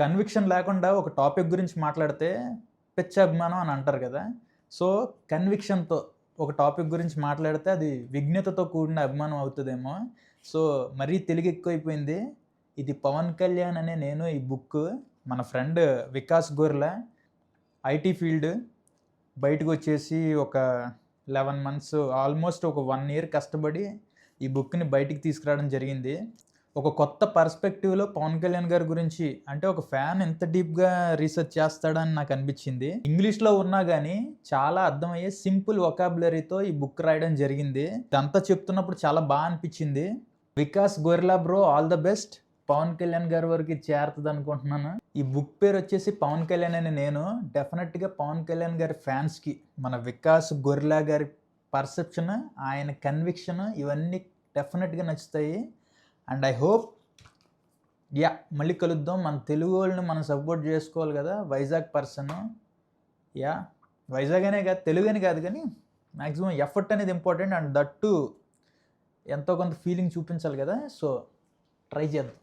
Conviction లేకుండా ఒక topic గురించి మాట్లాడితే పిచ్చి అభిమానం అని అంటారు కదా! సో, కన్విక్షన్‌తో ఒక టాపిక్ గురించి మాట్లాడితే అది విజ్ఞతతో కూడిన అభిమానం అవుతదేమో. సో, మరీ తెలుగు ఎక్కువైపోయింది. ఇది 'పవన్ కళ్యాణ్' అనే నేను ఈ బుక్కు మన ఫ్రెండ్ వికాస్ గొర్ల ఐటీ ఫీల్డ్ బయటకొచ్చేసి ఒక 11 మంత్స్ ఆల్మోస్ట్ ఒక 1 ఇయర్ కష్టపడి ఈ బుక్‌ని బయటికి తీసుకురావడం జరిగింది. ఒక కొత్త పర్స్పెక్టివ్‌లో పవన్ కళ్యాణ్ గారి గురించి అంటే ఒక ఫ్యాన్ ఎంత డీప్‌గా రీసెర్చ్ చేస్తాడా అని నాకు అనిపించింది. ఇంగ్లీష్‌లో ఉన్నా గానీ చాలా అర్థమయ్యే సింపుల్ వొకాబులరీతో ఈ బుక్ రాయడం జరిగింది. ఇదంతా చెప్తున్నప్పుడు చాలా అనిపించింది. Vikas gorilla bro all the best. Pawan Kalyan గారి వరకు ఇది చేరుతదనుకుంటున్నాను. ఈ బుక్ పేరు వచ్చేసి 'పవన్ కళ్యాణ్' అనే నేను డెఫినెట్‌గా పవన్ కళ్యాణ్ గారి ఫ్యాన్స్‌కి మన వికాస్ గొరిల్లా గారి పర్సెప్షన్, ఆయన కన్విక్షన్ ఇవన్నీ డెఫినెట్‌గా నచ్చుతాయి. అండ్ ఐ హోప్ మళ్ళీ కలుద్దాం. మన తెలుగోళ్ళని మనం సపోర్ట్ చేసుకోవాలి కదా! వైజాగ్ పర్సన్. వైజాగ్ అనే కాదు, తెలుగు అని కాదు కానీ మాక్సిమం ఎఫర్ట్ అనేది ఇంపార్టెంట్. అండ్ దట్ టూ ఎంతో కొంత ఫీలింగ్ చూపించాలి కదా! సో, ట్రై చేద్దాం.